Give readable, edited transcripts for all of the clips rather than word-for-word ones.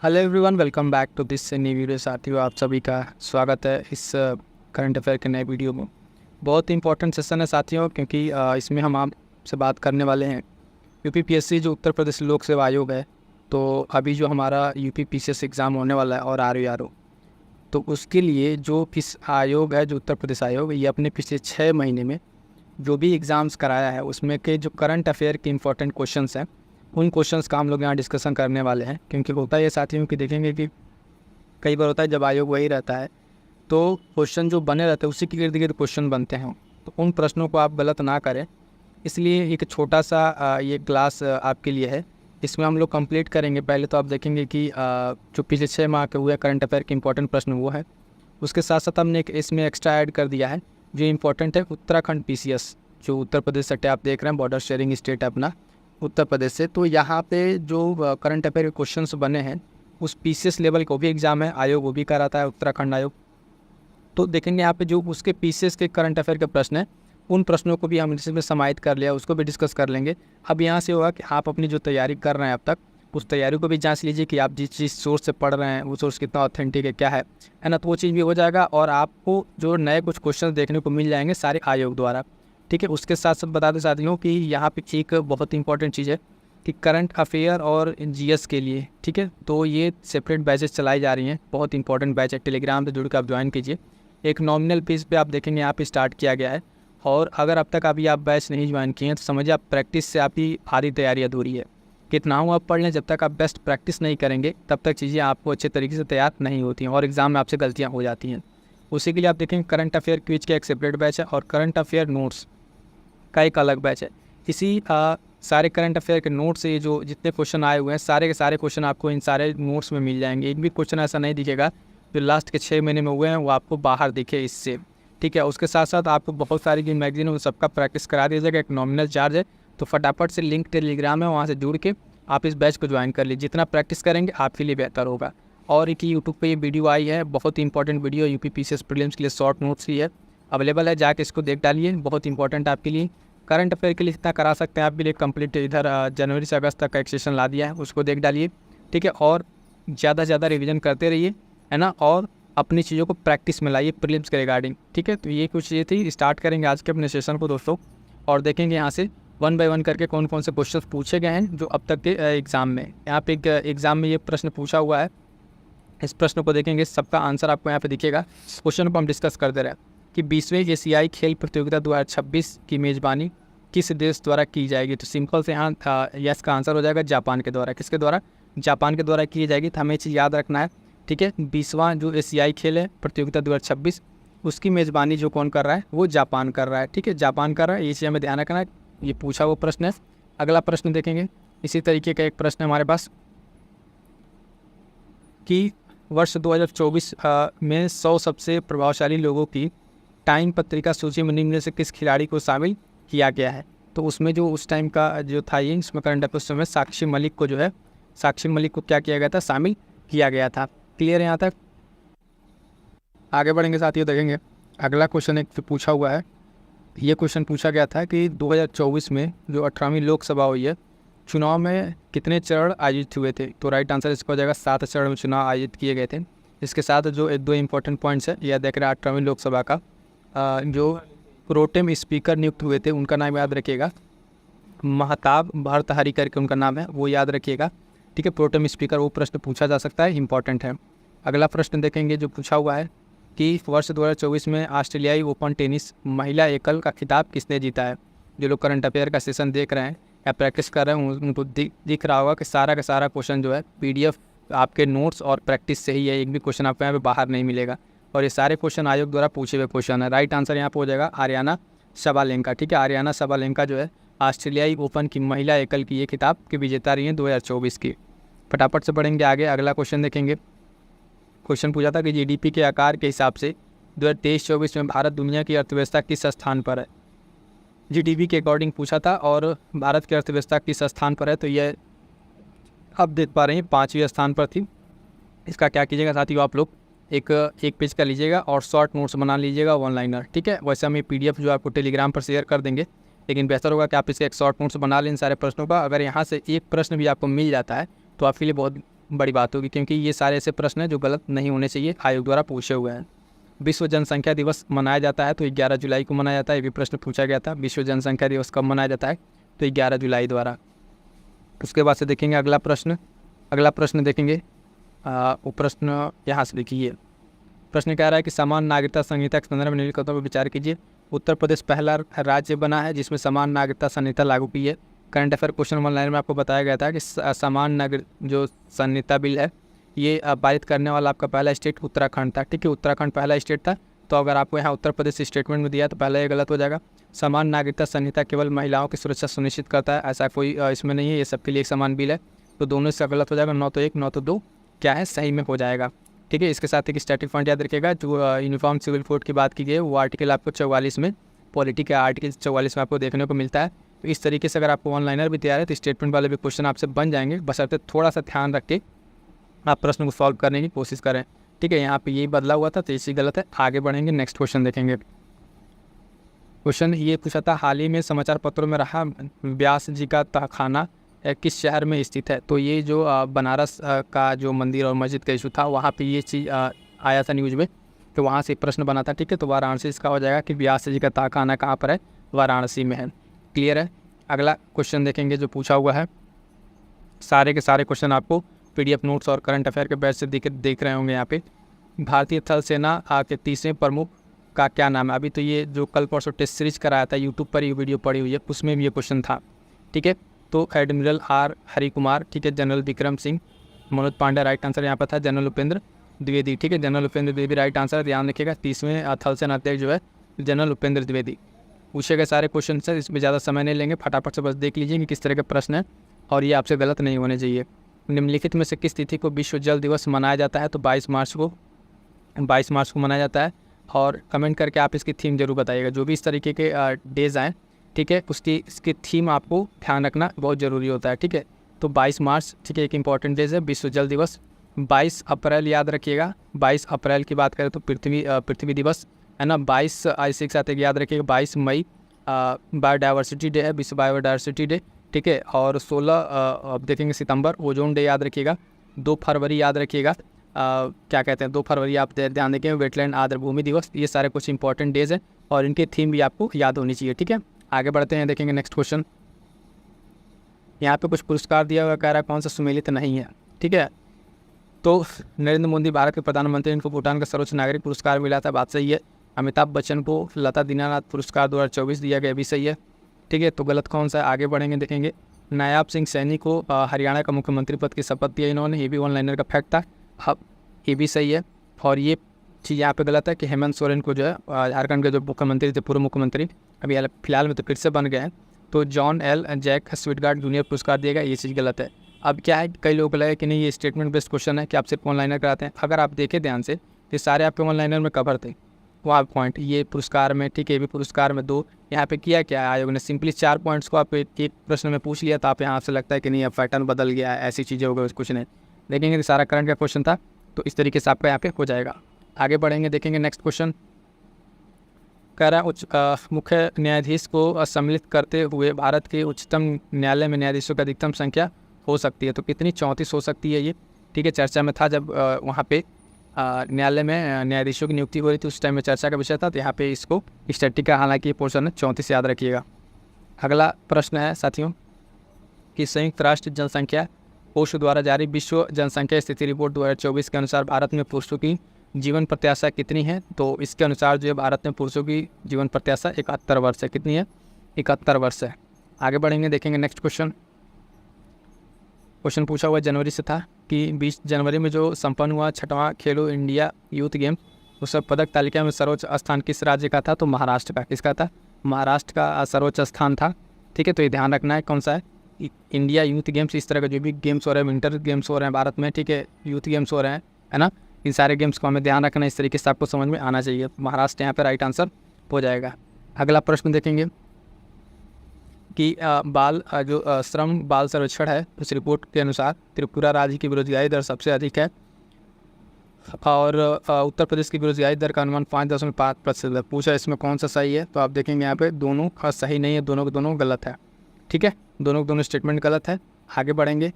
Hello everyone, welcome back to this new video. साथियों, आप सभी का स्वागत है इस करंट अफेयर के नए वीडियो में। बहुत ही इंपॉर्टेंट सेशन है साथियों, क्योंकि इसमें हम आपसे बात करने वाले हैं यूपीपीएससी जो उत्तर प्रदेश लोक सेवा आयोग है। तो अभी जो हमारा यूपीपीसीएस एग्ज़ाम होने वाला है और आरओ, तो उसके लिए जो इस आयोग है, जो उत्तर प्रदेश आयोग, ये अपने पिछले 6 महीने में जो भी एग्ज़ाम्स कराया है उसमें के जो करंट अफेयर के इंपॉर्टेंट क्वेश्चंस हैं, उन क्वेश्चंस का हम लोग यहाँ डिस्कशन करने वाले हैं। क्योंकि होता है ये साथियों कि देखेंगे कि कई बार होता है जब आयोग वही रहता है तो क्वेश्चन जो बने रहते हैं उसी के इर्द गिर्द क्वेश्चन बनते हैं, तो उन प्रश्नों को आप गलत ना करें। इसलिए एक छोटा सा ये क्लास आपके लिए है। इसमें हम लोग कंप्लीट करेंगे। पहले तो आप देखेंगे कि जो पिछले 6 माह के हुए करंट अफेयर के इंपॉर्टेंट प्रश्न वो है। उसके साथ साथ हमने एक इसमें एक्स्ट्रा ऐड कर दिया है जो इम्पोर्टेंट है उत्तराखंड पीसीएस, जो उत्तर प्रदेश से आप देख रहे हैं, बॉर्डर शेयरिंग स्टेट है अपना उत्तर प्रदेश से। तो यहाँ पे जो करंट अफेयर के क्वेश्चंस बने हैं उस पीसीएस लेवल को भी एग्ज़ाम है, आयोग वो भी कराता है, उत्तराखंड आयोग। तो देखेंगे यहाँ पे जो उसके पीसीएस के करंट अफेयर के प्रश्न हैं, उन प्रश्नों को भी हम इसमें समाहित कर लिया, उसको भी डिस्कस कर लेंगे। अब यहाँ से होगा कि आप अपनी जो तैयारी कर रहे हैं अब तक, उस तैयारी को भी जांच लीजिए कि आप जिस सोर्स से पढ़ रहे हैं वो सोर्स कितना ऑथेंटिक है, क्या है ना। तो वो चीज़ भी हो जाएगा और आपको जो नए कुछ क्वेश्चन देखने को मिल जाएंगे सारे आयोग द्वारा। ठीक है, उसके साथ साथ बता दें साथियों कि यहाँ पे एक बहुत इंपॉर्टेंट चीज़ है कि करंट अफेयर और जीएस के लिए, ठीक है, तो ये सेपरेट बैचेस चलाई जा रही हैं। बहुत इंपॉर्टेंट बैच है, टेलीग्राम से जुड़ कर आप ज्वाइन कीजिए। एक नॉमिनल फीस पे आप देखेंगे यहाँ पे स्टार्ट किया गया है। और अगर अब तक अभी आप बैच नहीं ज्वाइन किए हैं तो समझिए आप प्रैक्टिस से आपकी आधी तैयारी अधूरी है। कितना हो आप पढ़ लें, जब तक आप बेस्ट प्रैक्टिस नहीं करेंगे तब तक चीज़ें आपको अच्छे तरीके से तैयार नहीं होती हैं और एग्ज़ाम में आपसे गलतियाँ हो जाती हैं। उसी के लिए आप देखेंगे करंट अफेयर क्विज का एक सेपरेट बैच है और करंट अफेयर नोट्स का एक अलग बैच है। इसी सारे करंट अफेयर के नोट्स से जो जितने क्वेश्चन आए हुए हैं सारे के सारे क्वेश्चन आपको इन सारे नोट्स में मिल जाएंगे। एक भी क्वेश्चन ऐसा नहीं दिखेगा जो लास्ट के 6 महीने में हुए हैं वो आपको बाहर दिखे इससे। ठीक है, उसके साथ साथ आपको बहुत सारी जो मैगजीन है उन सबका प्रैक्टिस करा दिया जाएगा। एक नॉमिनल चार्ज है, तो फटाफट से लिंक टेलीग्राम है, वहाँ से जुड़ के आप इस बैच को ज्वाइन कर लीजिए। जितना प्रैक्टिस करेंगे आपके लिए बेहतर होगा। और एक यूट्यूब पे ये वीडियो आई है, बहुत ही इंपॉर्टेंट वीडियो, यूपीपीसीएस प्रीलिम्स के लिए शॉर्ट नोट्स की है, अवेलेबल है, जाके इसको देख डालिए। बहुत इंपॉर्टेंट आपके लिए, करंट अफेयर के लिए इतना करा सकते हैं आपके लिए कंप्लीट। इधर जनवरी से अगस्त तक का एक सेशन ला दिया है, उसको देख डालिए। ठीक है, और ज़्यादा से ज़्यादा रिविज़न करते रहिए, है ना, और अपनी चीज़ों को प्रैक्टिस में लाइए प्रीलिम्स के रिगार्डिंग। ठीक है, तो ये कुछ ये थी। स्टार्ट करेंगे आज के अपने सेशन को दोस्तों, और देखेंगे यहाँ से 1 बाय 1 करके कौन कौन से क्वेश्चन पूछे गए हैं जो अब तक के एग्ज़ाम में। यहाँ पे एक एग्ज़ाम में ये प्रश्न पूछा हुआ है, इस प्रश्न को देखेंगे, सबका आंसर आपको यहाँ पे दिखेगा। क्वेश्चन को हम डिस्कस कर दे रहे हैं कि 20वें एशियाई खेल प्रतियोगिता 2026 की मेज़बानी किस देश द्वारा की जाएगी। तो सिंपल से यहाँ यस का आंसर हो जाएगा जापान के द्वारा। किसके द्वारा? जापान के द्वारा की जाएगी। तो हमें चीज़ याद रखना है। ठीक है, 20वां जो एशियाई खेल है प्रतियोगिता 2026, उसकी मेज़बानी जो कौन कर रहा है? वो जापान कर रहा है। ठीक है, जापान कर रहा है, ये चीज़ हमें ध्यान रखना है। ये पूछा वो प्रश्न है। अगला प्रश्न देखेंगे, इसी तरीके का एक प्रश्न है हमारे पास कि वर्ष 2024 में 100 सबसे प्रभावशाली लोगों की टाइम पत्रिका सूची में निम्न में से किस खिलाड़ी को शामिल किया गया है। तो उसमें जो उस टाइम का जो था, ये इसमें करंट अफेयर में साक्षी मलिक को जो है, साक्षी मलिक को क्या किया गया था? शामिल किया गया था। क्लियर है यहाँ तक? आगे बढ़ेंगे साथियों, देखेंगे अगला क्वेश्चन एक पूछा हुआ है। ये क्वेश्चन पूछा गया था कि 2024 में जो 18वीं लोकसभा हुई है, चुनाव में कितने चरण आयोजित हुए थे। तो राइट आंसर इसका हो जाएगा 7 चरण में चुनाव आयोजित किए गए थे। इसके साथ जो एक दो इंपॉर्टेंट पॉइंट्स है, यह देख रहे हैं 18वीं लोकसभा का जो प्रोटेम स्पीकर नियुक्त हुए थे उनका नाम याद रखिएगा, महताब भर्तहरि करके उनका नाम है, वो याद रखिएगा। ठीक है, प्रोटेम स्पीकर, वो प्रश्न पूछा जा सकता है, इंपॉर्टेंट है। अगला प्रश्न देखेंगे जो पूछा हुआ है कि वर्ष 2024 में ऑस्ट्रेलियाई ओपन टेनिस महिला एकल का खिताब किसने जीता है। जो लोग करंट अफेयर का सेशन देख रहे हैं या प्रैक्टिस कर रहे हैं उनको दिख रहा होगा कि सारा का सारा क्वेश्चन जो है पीडीएफ आपके नोट्स और प्रैक्टिस से ही है, एक भी क्वेश्चन आपको यहाँ पे बाहर नहीं मिलेगा। और ये सारे क्वेश्चन आयोग द्वारा पूछे हुए क्वेश्चन है। राइट आंसर यहाँ पे हो जाएगा आर्याना सबालेंका। ठीक है, आर्याना सबालेंका जो है ऑस्ट्रेलियाई ओपन की महिला एकल की ये खिताब की विजेता रही है 2024 की। फटाफट से पढ़ेंगे आगे। अगला क्वेश्चन देखेंगे। क्वेश्चन पूछा था कि जीडीपी के आकार के हिसाब से 2023-24 में भारत दुनिया की अर्थव्यवस्था किस स्थान पर है। जीडीपी के अकॉर्डिंग पूछा था और भारत की अर्थव्यवस्था किस स्थान पर है। तो यह आप देख पा रहे हैं 5वें स्थान पर थी। इसका क्या कीजिएगा साथियों, आप लोग एक पेज का लीजिएगा और शॉर्ट नोट्स बना लीजिएगा वन लाइनर। ठीक है, वैसे हम ये पीडीएफ जो आपको टेलीग्राम पर शेयर कर देंगे, लेकिन बेहतर होगा कि आप इसके एक शॉर्ट नोट्स बना लें इन सारे प्रश्नों का। अगर यहाँ से एक प्रश्न भी आपको मिल जाता है तो आपके लिए बहुत बड़ी बात होगी, क्योंकि ये सारे ऐसे प्रश्न हैं जो गलत नहीं होने चाहिए, आयोग द्वारा पूछे हुए हैं। विश्व जनसंख्या दिवस मनाया जाता है तो 11 जुलाई को मनाया जाता है, ये भी प्रश्न पूछा गया था। विश्व जनसंख्या दिवस कब मनाया जाता है? तो 11 जुलाई द्वारा। उसके बाद से देखेंगे अगला प्रश्न देखेंगे। वो प्रश्न यहाँ से देखिए, प्रश्न कह रहा है कि समान नागरिकता संहिता के संदर्भ में निम्नलिखित कथनों पर विचार कीजिए। उत्तर प्रदेश पहला राज्य बना है जिसमें समान नागरिकता संहिता लागू की है। करंट अफेयर क्वेश्चन 1 लाइन में आपको बताया गया था कि समान नागरिक जो संहिता बिल है ये पारित करने वाला आपका पहला स्टेट उत्तराखंड था। ठीक है, उत्तराखंड पहला स्टेट था, तो अगर आपको यहाँ उत्तर प्रदेश स्टेटमेंट में दिया तो पहला ये गलत हो जाएगा। समान नागरिकता संहिता केवल महिलाओं की सुरक्षा सुनिश्चित करता है, ऐसा कोई इसमें नहीं है, ये सबके लिए एक समान बिल है, तो दोनों से गलत हो जाएगा। 9 तो 1, 9 तो 2 क्या है, सही में हो जाएगा। ठीक है, इसके साथ एक स्टैटिक फंड याद रखिएगा। जो यूनिफॉर्म सिविल कोड की बात की गई है वो आर्टिकल आपको 44 में, पॉलिटी के आर्टिकल 44 में आपको देखने को मिलता है। तो इस तरीके से अगर आपको ऑनलाइनर भी तैयार है तो स्टेटमेंट वाले भी क्वेश्चन आपसे बन जाएंगे, बशर्ते थोड़ा सा ध्यान रख के आप प्रश्न को सॉल्व करने की कोशिश करें। ठीक है, यहाँ पे यही बदला हुआ था तो इसी गलत है। आगे बढ़ेंगे, नेक्स्ट क्वेश्चन देखेंगे। क्वेश्चन ये पूछा था, हाल ही में समाचार पत्रों में रहा व्यास जी का तहखाना किस शहर में स्थित है? तो ये जो बनारस का जो मंदिर और मस्जिद का इशू था वहाँ पे ये चीज़ आया था न्यूज़ में, तो वहाँ से प्रश्न बना था। ठीक है, तो वाराणसी इसका हो जाएगा कि व्यास जी का तहखाना कहाँ पर है? वाराणसी में है। क्लियर है। अगला क्वेश्चन देखेंगे जो पूछा हुआ है, सारे के सारे क्वेश्चन आपको PDF नोट्स और करंट अफेयर के बैच से देख रहे होंगे। यहाँ पे भारतीय थल सेना के 30वें प्रमुख का क्या नाम है? अभी तो ये जो कल परसों टेस्ट सीरीज कराया था यूट्यूब पर, ये वीडियो पड़ी हुई है, उसमें भी ये क्वेश्चन था। ठीक है, तो एडमिरल R हरि कुमार, ठीक है, general Vikram Singh, Manoj Pandey right answer यहाँ पर था, जनरल उपेंद्र द्विवेदी। ठीक है, general Upendra Dwivedi right answer, ध्यान रखिएगा। 30वें थल सेना अध्यक्ष जो है जनरल उपेंद्र द्विवेदी। पूछे गए सारे क्वेश्चन है, इसमें ज़्यादा समय नहीं लेंगे, फटाफट से बस देख लीजिए कि किस तरह के प्रश्न है और ये आपसे गलत नहीं होने चाहिए। निम्नलिखित में से किस तिथि को विश्व जल दिवस मनाया जाता है? तो 22 मार्च को मनाया जाता है। और कमेंट करके आप इसकी थीम जरूर बताइएगा। जो भी इस तरीके के डेज़ आएँ, ठीक है, इसकी थीम आपको ध्यान रखना बहुत ज़रूरी होता है। ठीक है, तो 22 मार्च, ठीक है, एक इंपॉर्टेंट डेज है, विश्व जल दिवस। 22 अप्रैल याद रखिएगा, 22 अप्रैल की बात करें तो पृथ्वी दिवस है ना। 22 ऐसे के साथ एक याद रखिएगा, 22 मई बायोडाइवर्सिटी डे है, विश्व बायोडाइवर्सिटी डे। ठीक है, और 16 अब देखेंगे सितंबर ओजोन डे याद रखिएगा। 2 फरवरी याद रखिएगा, क्या कहते हैं, 2 फरवरी आप ध्यान देखें, वेटलैंड आर्द्रभूमि दिवस। ये सारे कुछ इंपॉर्टेंट डेज हैं और इनके थीम भी आपको याद होनी चाहिए। ठीक है, आगे बढ़ते हैं, देखेंगे नेक्स्ट क्वेश्चन। यहाँ पे कुछ पुरस्कार दिया हुआ, कह रहा है कौन सा सुमेलित नहीं है। ठीक है, तो नरेंद्र मोदी भारत के प्रधानमंत्री, इनको भूटान का सर्वोच्च नागरिक पुरस्कार मिला था, बात सही है। अमिताभ बच्चन को लता दीनानाथ पुरस्कार 2024 दिया गया, भी सही है। ठीक है, तो गलत कौन सा है? आगे बढ़ेंगे, देखेंगे। नायाब सिंह सैनी को हरियाणा का मुख्यमंत्री पद की शपथ दिया इन्होंने, ये भी ऑनलाइनर का फैक्ट था। अब ये भी सही है। और ये चीज़ यहाँ पे गलत है कि हेमंत सोरेन को जो है झारखंड के जो मुख्यमंत्री थे, पूर्व मुख्यमंत्री, अभी फिलहाल में तो फिर से बन गए हैं, तो जॉन एल जैक स्वीटगार्ड जूनियर पुरस्कार दिया गया, ये चीज़ गलत है। अब क्या है, कई लोग लगे कि नहीं ये स्टेटमेंट बेस्ड क्वेश्चन है कि आप सिर्फ ऑनलाइनर कराते हैं। अगर आप देखें ध्यान से तो सारे आपके ऑनलाइनर में कवर थे, वहाँ पॉइंट ये पुरस्कार में, ठीक है, ये भी पुरस्कार में 2। यहाँ पे किया क्या है आयोग ने, सिंपली 4 पॉइंट्स को आप एक प्रश्न में पूछ लिया, तो आप यहाँ से लगता है कि नहीं अब पैटर्न बदल गया है, ऐसी चीज़ें हो गई, कुछ नहीं। देखेंगे तो सारा करंट का क्वेश्चन था, तो इस तरीके से आपका यहाँ पे हो जाएगा। आगे बढ़ेंगे, देखेंगे नेक्स्ट क्वेश्चन। कह रहा है मुख्य न्यायाधीश को सम्मिलित करते हुए भारत के उच्चतम न्यायालय में न्यायाधीशों की अधिकतम संख्या हो सकती है, तो कितनी? 34 हो सकती है ये। ठीक है, चर्चा में था जब वहाँ पे न्यायालय में न्यायाधीशों की नियुक्ति हो रही थी, उस टाइम में चर्चा का विषय था, तो यहाँ पे इसको स्टैटिक का हालांकि ये पोर्शन है, 34 याद रखिएगा। अगला प्रश्न है साथियों कि संयुक्त राष्ट्र जनसंख्या कोष द्वारा जारी विश्व जनसंख्या स्थिति रिपोर्ट 2024 के अनुसार भारत में पुरुषों की जीवन प्रत्याशा कितनी है? तो इसके अनुसार जो है भारत में पुरुषों की जीवन प्रत्याशा 71 वर्ष है। कितनी है? 71 वर्ष है। आगे बढ़ेंगे, देखेंगे नेक्स्ट क्वेश्चन। क्वेश्चन पूछा हुआ जनवरी से था कि 20 जनवरी में जो संपन्न हुआ 6वां खेलो इंडिया यूथ गेम, उस पदक तालिका में सर्वोच्च स्थान किस राज्य का था? तो महाराष्ट्र का। किसका था? महाराष्ट्र का सर्वोच्च स्थान था। ठीक है, तो ये ध्यान रखना है कौन सा है। इंडिया यूथ गेम्स, इस तरह का जो भी गेम्स हो रहे हैं, विंटर गेम्स हो रहे हैं भारत में, ठीक है, यूथ गेम्स हो रहे हैं, है ना, इन सारे गेम्स को हमें ध्यान रखना है, इस तरीके से आपको समझ में आना चाहिए। महाराष्ट्र यहाँ पे राइट आंसर हो जाएगा। अगला प्रश्न देखेंगे कि श्रम बाल सर्वेक्षण है, उस रिपोर्ट के अनुसार त्रिपुरा राज्य की बेरोजगारी दर सबसे अधिक है और उत्तर प्रदेश की बेरोजगारी दर का अनुमान 5.5% है। पूछा इसमें कौन सा सही है? तो आप देखेंगे यहाँ पे दोनों का सही नहीं है, दोनों के दोनों गलत है। ठीक है, दोनों के दोनों स्टेटमेंट गलत है। आगे बढ़ेंगे,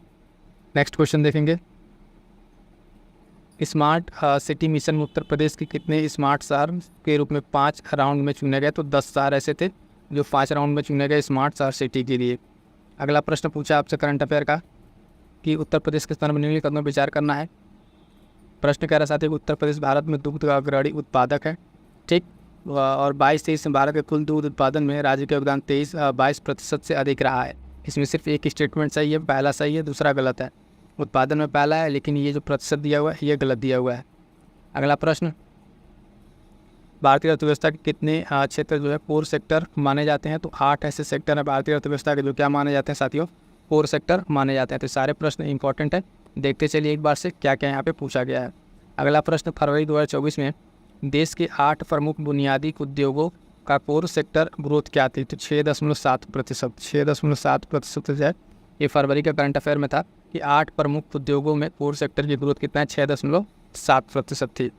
नेक्स्ट क्वेश्चन देखेंगे। स्मार्ट सिटी मिशन में उत्तर प्रदेश के कितने स्मार्ट शहर के रूप में 5 राउंड में चुने गए? तो 10 शहर ऐसे थे जो 5 राउंड में चुने गए स्मार्ट शहर सिटी के लिए। अगला प्रश्न पूछा आपसे करंट अफेयर का कि उत्तर प्रदेश के स्थान पर निम्नलिखित कदमों पर विचार करना है। प्रश्न कह रहा साथी उत्तर प्रदेश भारत में दुग्ध का अग्रणी उत्पादक है, ठीक, और 22-23 में भारत के कुल दूध उत्पादन में राज्य का योगदान 22% से अधिक रहा है। इसमें सिर्फ एक स्टेटमेंट सही है, पहला सही है, दूसरा गलत है। उत्पादन में पहला है, लेकिन ये जो प्रतिशत दिया हुआ है ये गलत दिया हुआ है। अगला प्रश्न, भारतीय अर्थव्यवस्था के कितने क्षेत्र जो है कोर सेक्टर माने जाते हैं? तो 8 ऐसे सेक्टर हैं भारतीय अर्थव्यवस्था के जो क्या माने जाते हैं साथियों? कोर सेक्टर माने जाते हैं। तो सारे प्रश्न इंपॉर्टेंट है, देखते चलिए एक बार से क्या क्या यहाँ पे पूछा गया है। अगला प्रश्न, फरवरी 2024 में देश के 8 प्रमुख बुनियादी उद्योगों का कोर सेक्टर ग्रोथ क्या थी? तो 6.7%। 6.7% जो है ये फरवरी का करंट अफेयर में था कि 8 प्रमुख उद्योगों में कोर सेक्टर की ग्रोथ कितना है? 6.7% थी।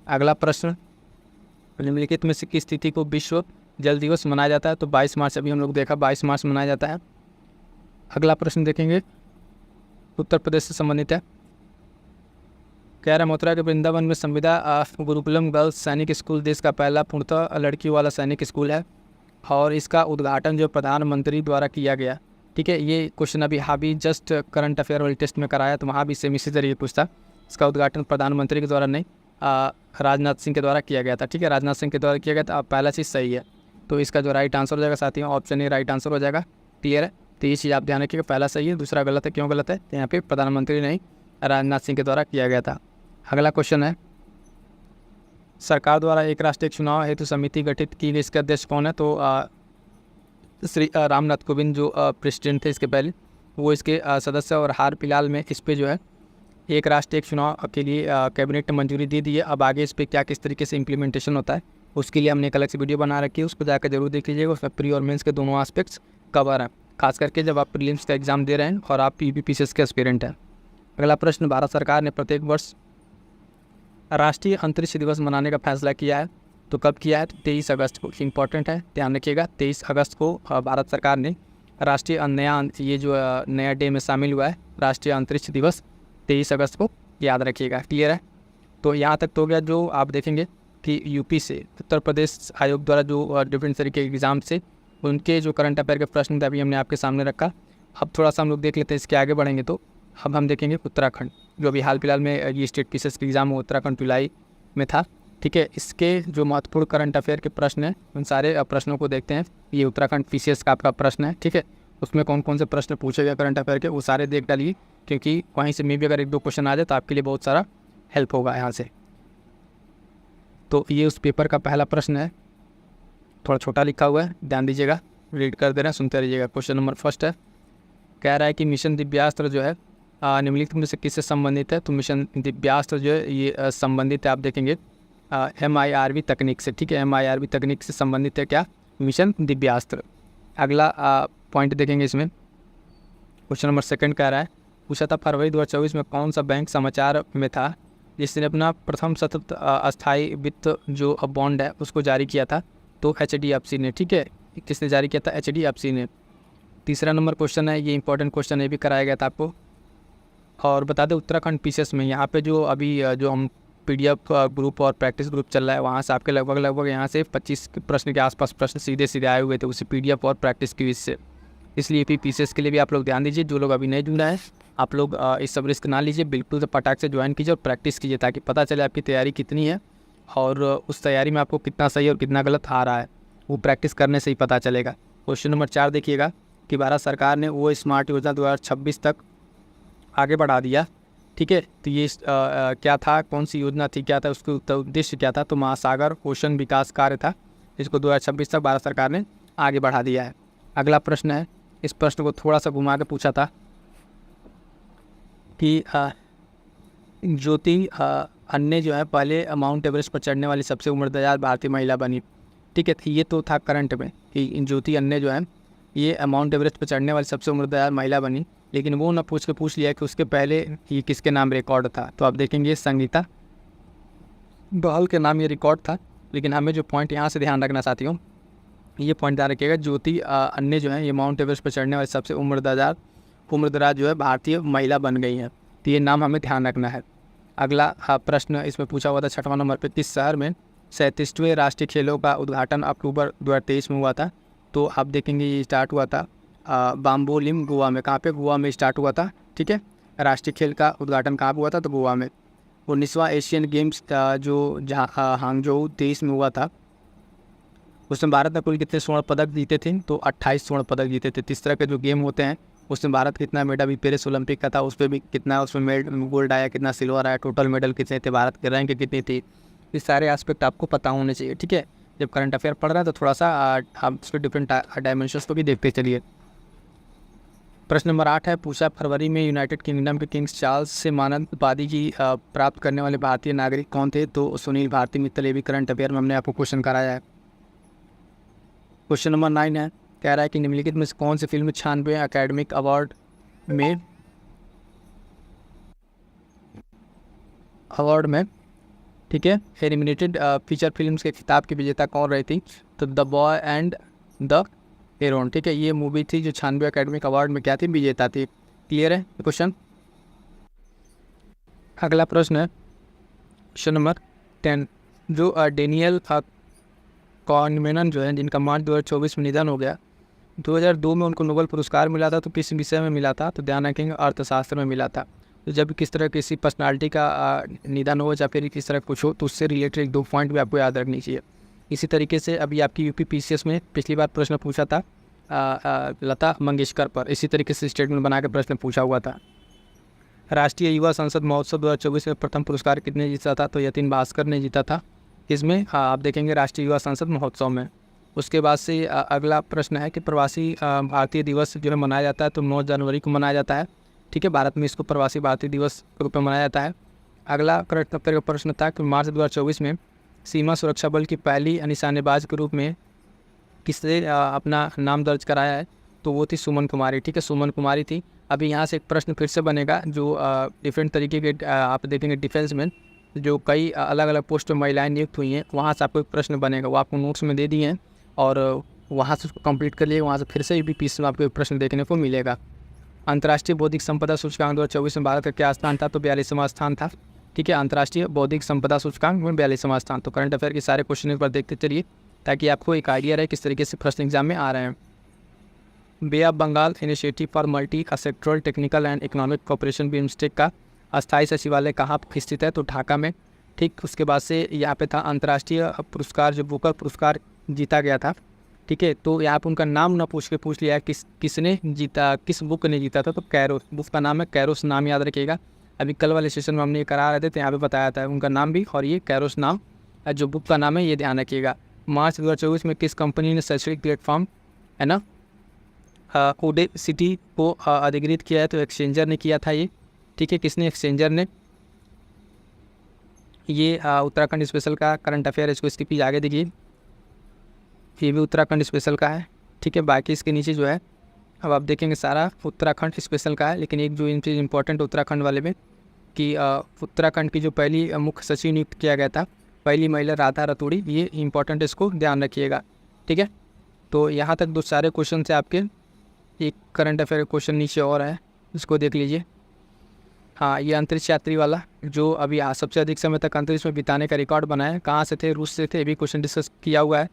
अगला प्रश्न, निम्नलिखित में से किस तिथि को विश्व जल दिवस मनाया जाता है? तो 22 मार्च, अभी हम लोग देखा 22 मार्च मनाया जाता है। अगला प्रश्न देखेंगे, उत्तर प्रदेश से संबंधित है। कह रहा मथुरा के वृंदावन में संविदा गुरुकुलम गर्ल्स सैनिक स्कूल देश का पहला पूर्णतः लड़कियों वाला सैनिक स्कूल है और इसका उद्घाटन जो प्रधानमंत्री द्वारा किया गया, ठीक है। ये क्वेश्चन अभी जस्ट करंट अफेयर वाले टेस्ट में कराया, तो वहाँ भी सेम इसी तरीके पूछता। इसका उद्घाटन प्रधानमंत्री के द्वारा नहीं, राजनाथ सिंह के द्वारा किया गया था, ठीक है, राजनाथ सिंह के द्वारा किया गया था। पहला चीज़ सही है, तो इसका जो राइट आंसर हो जाएगा साथियों ऑप्शन ए राइट आंसर हो जाएगा। क्लियर है? तो ये चीज़ आप ध्यान रखिएगा, पहला सही है, दूसरा गलत है। क्यों गलत है? तो यहाँ पे प्रधानमंत्री नहीं, राजनाथ सिंह के द्वारा किया गया था। अगला क्वेश्चन है, सरकार द्वारा एक राष्ट्रीय चुनाव हेतु समिति गठित की गई, इसके अध्यक्ष कौन है? तो श्री रामनाथ कोविंद जो प्रेसिडेंट थे इसके पहले, वो इसके सदस्य, और हाल फिलहाल में इस पर जो है एक राष्ट्रीय चुनाव के लिए कैबिनेट ने मंजूरी दे दी है। अब आगे इस पर क्या किस तरीके से इम्प्लीमेंटेशन होता है उसके लिए हमने एक अलग से वीडियो बना रखी है, उसको जाकर जरूर देख लीजिएगा। उसमें प्री और मेंस के दोनों एस्पेक्ट्स कवर हैं, खास करके जब आप प्रीलिम्स का एग्जाम दे रहे हैं और आप PPPCS के एस्पिरेंट हैं। अगला प्रश्न, भारत सरकार ने प्रत्येक वर्ष राष्ट्रीय अंतरिक्ष दिवस मनाने का फैसला किया है, तो कब किया है? तो 23 अगस्त को। इंपॉर्टेंट है, ध्यान रखिएगा, 23 अगस्त को भारत सरकार ने राष्ट्रीय नया डे में शामिल हुआ है, राष्ट्रीय अंतरिक्ष दिवस 23 अगस्त को, याद रखिएगा। क्लियर है? तो यहाँ तक तो हो गया। जो आप देखेंगे कि यूपी से उत्तर प्रदेश आयोग द्वारा जो डिफरेंट तरीके के एग्ज़ाम से उनके जो करंट अफेयर के प्रश्न थे अभी हमने आपके सामने रखा। अब थोड़ा सा हम लोग देख लेते हैं, इसके आगे बढ़ेंगे तो अब हम देखेंगे उत्तराखंड, जो अभी हाल फिलहाल में ये स्टेट पीसीएस के एग्ज़ाम उत्तराखंड जुलाई में था, ठीक है। इसके जो महत्वपूर्ण करंट अफेयर के प्रश्न हैं उन सारे प्रश्नों को देखते हैं। ये उत्तराखंड पीसीएस का आपका प्रश्न है, ठीक है। उसमें कौन कौन से प्रश्न पूछे गए करंट अफेयर के, वो सारे देख डालिए, क्योंकि वहीं से मे भी अगर 1-2 क्वेश्चन आ जाए तो आपके लिए बहुत सारा हेल्प होगा यहाँ से। तो ये उस पेपर का पहला प्रश्न है, थोड़ा छोटा लिखा हुआ है, ध्यान दीजिएगा, रीड कर दे रहे हैं, सुनते रहिएगा। क्वेश्चन नंबर फर्स्ट है, कह रहा है कि मिशन दिव्यास्त्र जो है निम्नलिखित में से किससे संबंधित है? तो मिशन दिव्यास्त्र जो है ये संबंधित है, आप देखेंगे MIRV तकनीक से, ठीक है। MIRV तकनीक से संबंधित है क्या? मिशन दिव्यास्त्र। अगला पॉइंट देखेंगे इसमें, क्वेश्चन नंबर सेकंड कह रहा है, पूछा था फरवरी 2024 में कौन सा बैंक समाचार में था जिसने अपना प्रथम सतत अस्थायी वित्त जो बॉन्ड है उसको जारी किया था? तो HDFC ने, ठीक है। किसने जारी किया था? HDFC ने। तीसरा नंबर क्वेश्चन है, ये इंपॉर्टेंट क्वेश्चन, ये भी कराया गया था आपको। और बता दें उत्तराखंड पीसीएस में यहाँ पे जो अभी जो हम PDF ग्रुप और प्रैक्टिस ग्रुप चल रहा है, वहाँ से आपके लगभग यहाँ से 25 प्रश्न के आसपास प्रश्न सीधे आए हुए थे उसी PDF और प्रैक्टिस की से। इसलिए PCS के लिए भी आप लोग ध्यान दीजिए। जो लोग अभी नहीं जुड़ा है, आप लोग इस सब रिस्क ना लीजिए, बिल्कुल से पटाख से ज्वाइन कीजिए और प्रैक्टिस कीजिए, ताकि पता चले आपकी तैयारी कितनी है और उस तैयारी में आपको कितना सही और कितना गलत आ रहा है, वो प्रैक्टिस करने से ही पता चलेगा। क्वेश्चन नंबर 4 देखिएगा कि भारत सरकार ने वो स्मार्ट योजना 2026 तक आगे बढ़ा दिया, ठीक है। तो ये क्या था, कौन सी योजना थी, क्या था, उसका उद्देश्य क्या था? तो महासागर ओशन विकास कार्य था, इसको 2026 तक भारत सरकार ने आगे बढ़ा दिया है। अगला प्रश्न है, इस प्रश्न को थोड़ा सा घुमा के पूछा था कि ज्योति अन्य जो है पहले माउंट एवरेस्ट पर चढ़ने वाली सबसे उम्रदराज भारतीय महिला बनी, ठीक है। तो ये तो था करंट में कि ज्योति अन्य जो है ये माउंट एवरेस्ट पर चढ़ने वाली सबसे उम्रदराज महिला बनी, लेकिन वो न पूछ लिया कि उसके पहले ये किसके नाम रिकॉर्ड था। तो आप देखेंगे संगीता बहल के नाम ये रिकॉर्ड था। लेकिन हमें जो पॉइंट यहाँ से ध्यान रखना साथियों, ये पॉइंट ध्यान रखिएगा, ज्योति अन्य जो है ये माउंट एवरेस्ट पर चढ़ने वाली सबसे उम्रदराज जो है भारतीय महिला बन गई हैं, तो ये नाम हमें ध्यान रखना है। अगला प्रश्न इसमें पूछा हुआ था 6वां नंबर पे, किस शहर में 37वें राष्ट्रीय खेलों का उद्घाटन अक्टूबर 2023 में हुआ था? तो आप देखेंगे ये स्टार्ट हुआ था बाम्बोलिम गोवा में। कहाँ पे? गोवा में स्टार्ट हुआ था। ठीक है, राष्ट्रीय खेल का उद्घाटन कहाँ पर हुआ था? तो गोवा में। 19वां एशियन गेम्स जो जहाँ हांगझोउ 23 में हुआ था, उसमें भारत ने कुल कितने स्वर्ण पदक जीते थे? तो 28 स्वर्ण पदक जीते थे। इस तरह के जो गेम होते हैं उसमें भारत कितना मेडल, अभी पेरिस ओलंपिक का था उस पर भी कितना उसमें गोल्ड आया, कितना सिल्वर आया, टोटल मेडल कितने थे, भारत की रैंक कितनी थी, ये सारे एस्पेक्ट आपको पता होने चाहिए। ठीक है, जब करंट अफेयर पढ़ रहे हैं तो थोड़ा सा आप उस पर डिफरेंट डायमेंशंस को भी देखते चलिए। प्रश्न नंबर 8 है, पूछा फरवरी में यूनाइटेड किंगडम के किंग्स चार्ल्स से मानद उपाधि की प्राप्त करने वाले भारतीय नागरिक कौन थे? तो सुनील भारती मित्तल। ये भी करंट अफेयर में हमने आपको क्वेश्चन कराया है। क्वेश्चन नंबर 9 है, कह रहा है कि निम्नलिखित में से कौन सी फिल्म 96वें अकेडमिक अवार्ड में ठीक है एनिमेटेड फीचर फिल्म्स के खिताब की विजेता कौन रही थी? तो the boy and the Heron. ठीक है, ये मूवी थी जो 96वें अकेडमिक अवार्ड में क्या थी? विजेता थी। क्लियर है क्वेश्चन? अगला प्रश्न है क्वेश्चन नंबर 10, जो डेनियल कॉनमेनन जो है, जिनका मार्च 2024 में निधन हो गया, 2002 में उनको नोबेल पुरस्कार मिला था। तो किस विषय में मिला था? तो ध्यान रखेंगे अर्थशास्त्र में मिला था। तो जब किस तरह किसी पर्सनालिटी का निधन हो या फिर किस तरह कुछ हो तो उससे रिलेटेड 1-2 पॉइंट भी आपको याद रखनी चाहिए। इसी तरीके से अभी आपकी यूपी पीसीएस में पिछली बार प्रश्न पूछा था लता मंगेशकर पर, इसी तरीके से स्टेटमेंट बना के प्रश्न पूछा हुआ था। राष्ट्रीय युवा संसद महोत्सव 2024 में प्रथम पुरस्कार कितने जीता था? तो यतीन भास्कर ने जीता था। इसमें आप देखेंगे राष्ट्रीय युवा संसद महोत्सव में। उसके बाद से अगला प्रश्न है कि प्रवासी भारतीय दिवस जो है मनाया जाता है तो 9 जनवरी को मनाया जाता है। ठीक है, भारत में इसको प्रवासी भारतीय दिवस के रूप में मनाया जाता है। अगला करंट अफेयर का प्रश्न था कि मार्च 2024 में सीमा सुरक्षा बल की पहली निशानेबाज के रूप में किसने अपना नाम दर्ज कराया है? तो वो थी सुमन कुमारी। ठीक है, सुमन कुमारी थी। अभी यहाँ से एक प्रश्न फिर से बनेगा जो डिफरेंट तरीके के आप देखेंगे डिफेंस में जो कई अलग अलग पोस्ट पर महिलाएं नियुक्त हुई हैं, वहाँ से आपको एक प्रश्न बनेगा, वो आपको नोट्स में दे दिए हैं और वहाँ से उसको कंप्लीट कर लिए। वहाँ से फिर से भी पीस में आपको एक प्रश्न देखने को मिलेगा। अंतर्राष्ट्रीय बौद्धिक संपदा सूचकांक 2024 में भारत का क्या स्थान था? तो 42वां स्थान था। ठीक है, अंतर्राष्ट्रीय बौद्धिक संपदा सूचकांक में 42वां स्थान। तो करंट अफेयर के सारे क्वेश्चन पर देखते चलिए ताकि आपको एक आइडिया रहे किस तरीके से प्रश्न एग्जाम में आ रहे हैं। Bay of Bengal Initiative for Multi Sectoral Technical and Economic Cooperation BIMSTEC का अस्थायी सचिवालय कहाँ स्थित है? तो ढाका में। ठीक, उसके बाद से यहाँ पे था अंतर्राष्ट्रीय पुरस्कार जो बुकर पुरस्कार जीता गया था। ठीक है, तो यहाँ पर उनका नाम ना पूछ के पूछ लिया किसने जीता, किस बुक ने जीता था? तो कैरोस, बुक का नाम है कैरोस, नाम याद रखिएगा। अभी कल वाले सेशन में हमने ये करा रहे थे तो यहाँ पे बताया था उनका नाम भी, और ये कैरोस नाम जो बुक का नाम है ये ध्यान रखिएगा। मार्च 2024 में किस कंपनी ने शैक्षणिक प्लेटफॉर्म है ना ऑडेसिटी को अधिकृत किया है? तो एक्सचेंजर ने किया था ये। ठीक है, किसने? एक्सचेंजर ने। ये उत्तराखंड स्पेशल का करंट अफेयर, इसको इसके पीछे आगे देखिए, ये भी उत्तराखंड स्पेशल का है। ठीक है, बाकी इसके नीचे जो है अब आप देखेंगे सारा उत्तराखंड स्पेशल का है, लेकिन एक जो इन चीज़ इंपॉर्टेंट उत्तराखंड वाले में कि उत्तराखंड की जो पहली मुख्य सचिव नियुक्त किया गया था, पहली महिला राधा रतूड़ी, ये इंपॉर्टेंट, इसको ध्यान रखिएगा। ठीक है, तो यहाँ तक दो सारे क्वेश्चन से आपके। एक करंट अफेयर क्वेश्चन नीचे और है, इसको देख लीजिए। हाँ, ये अंतरिक्ष यात्री वाला जो अभी सबसे अधिक समय तक अंतरिक्ष में बिताने का रिकॉर्ड बनाया, कहाँ से थे? रूस से थे। ये भी क्वेश्चन डिस्कस किया हुआ है।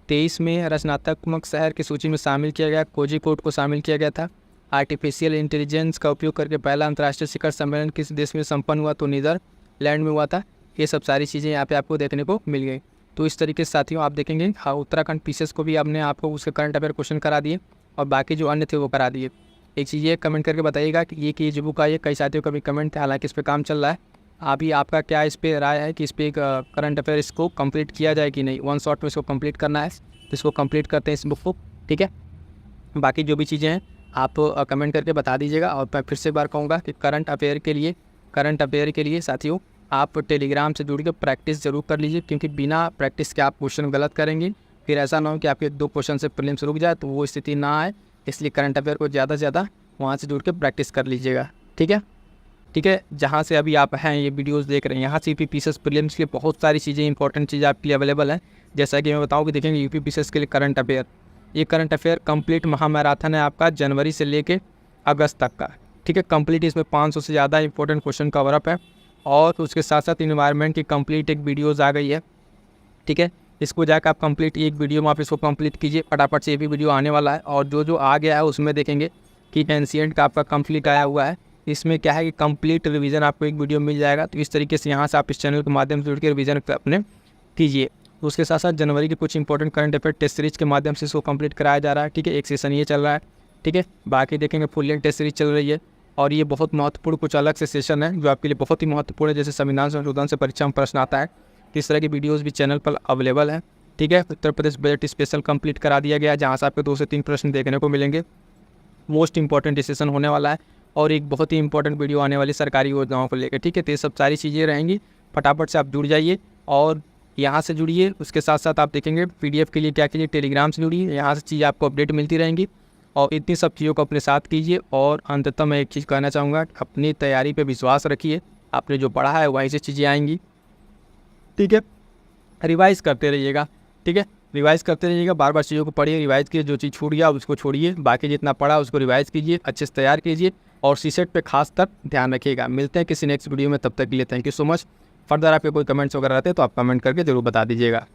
23 में रचनात्मक शहर की सूची में शामिल किया गया, कोझिकोड को शामिल किया गया था। आर्टिफिशियल इंटेलिजेंस का उपयोग करके पहला अंतर्राष्ट्रीय शिखर सम्मेलन किस देश में संपन्न हुआ? तो नीदरलैंड में हुआ था। ये सब सारी चीज़ें यहाँ पे आपको देखने को मिल गई। तो इस तरीके से साथियों आप देखेंगे हाँ उत्तराखंड पीसेस को भी आपने आपको उसके करंट अफेयर क्वेश्चन करा दिए और बाकी जो अन्य थे वो करा दिए। एक चीज़ ये कमेंट करके बताइएगा कि ये जो बुक आई है, कई साथियों का भी कमेंट है, हालांकि इस पर काम चल रहा है। अभी आपका क्या इस पर राय है कि इस पर एक करंट अफेयर इसको कंप्लीट किया जाए कि नहीं? 1 शॉट में इसको कंप्लीट करना है, तो इसको कंप्लीट करते हैं इस बुक को। ठीक है, बाकी जो भी चीज़ें हैं आप कमेंट करके बता दीजिएगा। और मैं फिर से एक बार कहूँगा कि करंट अफेयर के लिए साथियों आप टेलीग्राम से जुड़ के प्रैक्टिस ज़रूर कर लीजिए, क्योंकि बिना प्रैक्टिस के आप क्वेश्चन गलत करेंगे, फिर ऐसा ना हो कि आपके 2 क्वेश्चन से प्रीलिम्स रुक जाए, तो वो स्थिति ना आए। इसलिए करंट अफेयर को ज़्यादा से ज़्यादा वहाँ से जुड़ के प्रैक्टिस कर लीजिएगा। ठीक है, जहाँ से अभी आप हैं ये वीडियोस देख रहे हैं, यहाँ से यूपी पीसीएस प्रीलिम्स के लिए बहुत सारी चीज़ें इंपॉर्टेंट चीज़ें आपके लिए अवेलेबल हैं। जैसा कि मैं बताऊँ कि देखेंगे यूपी पीसीएस के लिए करंट अफेयर, ये करंट अफेयर कंप्लीट महामैराथन है आपका जनवरी से लेके अगस्त तक का। ठीक है, कंप्लीट इसमें 500 से ज़्यादा इंपॉर्टेंट क्वेश्चन कवर अप है। और उसके साथ साथ इन्वायरमेंट की कंप्लीट एक वीडियोज़ आ गई है, ठीक है। इसको जाकर आप कंप्लीट एक वीडियो में आप इसको कंप्लीट कीजिए फटाफट से, ये भी वीडियो आने वाला है। और जो आ गया है उसमें देखेंगे कि एंशिएंट का आपका कंप्लीट आया हुआ है। इसमें क्या है कि कंप्लीट रिवीजन आपको एक वीडियो मिल जाएगा। तो इस तरीके से यहाँ से आप इस चैनल के माध्यम से जुड़ के रिवीजन अपने कीजिए। उसके साथ साथ जनवरी के कुछ important current affair test series के माध्यम से इसको कंप्लीट कराया जा रहा है, ठीक है। एक सेशन ये चल रहा है, ठीक है। बाकी देखेंगे फुल लेंथ टेस्ट सीरीज चल रही है और ये बहुत महत्वपूर्ण कुछ अलग से सेशन है जो आपके लिए बहुत ही महत्वपूर्ण है। जैसे संविधान संशोधन से परीक्षा में प्रश्न आता है, इस तरह की वीडियोज़ भी चैनल पर अवेलेबल है, ठीक है। Uttar Pradesh budget special complete करा दिया गया है, जहाँ से आपको 2 से 3 प्रश्न देखने को मिलेंगे। मोस्ट इंपॉर्टेंट डिसीजन होने वाला है और एक बहुत ही इंपॉर्टेंट वीडियो आने वाली सरकारी योजनाओं को लेकर, ठीक है। तो ये सब सारी चीज़ें रहेंगी, फटाफट से आप जुड़ जाइए और यहाँ से जुड़िए। उसके साथ साथ आप देखेंगे PDF के लिए क्या कीजिए, टेलीग्राम से जुड़िए, यहाँ से चीज़ें आपको अपडेट मिलती रहेंगी और इतनी सब चीज़ों को अपने साथ कीजिए। और अंततः मैं एक चीज़ कहना चाहूँगा, अपनी तैयारी पर विश्वास रखिए, आपने जो पढ़ा है वहीं से चीज़ें आएंगी, ठीक है। रिवाइज़ करते रहिएगा, ठीक है। रिवाइज़ करते रहिएगा, बार बार चीज़ों को पढ़िए, रिवाइज़ कीजिए। जो चीज़ छूट गया उसको छोड़िए, बाकी जितना पढ़ा उसको रिवाइज़ कीजिए, अच्छे से तैयार कीजिए और सीसेट पे खास कर ध्यान रखिएगा। मिलते हैं किसी नेक्स्ट वीडियो में, तब तक के लिए thank you so much. Further आपके कोई कमेंट्स वगैरह रहते हैं तो आप कमेंट करके ज़रूर बता दीजिएगा।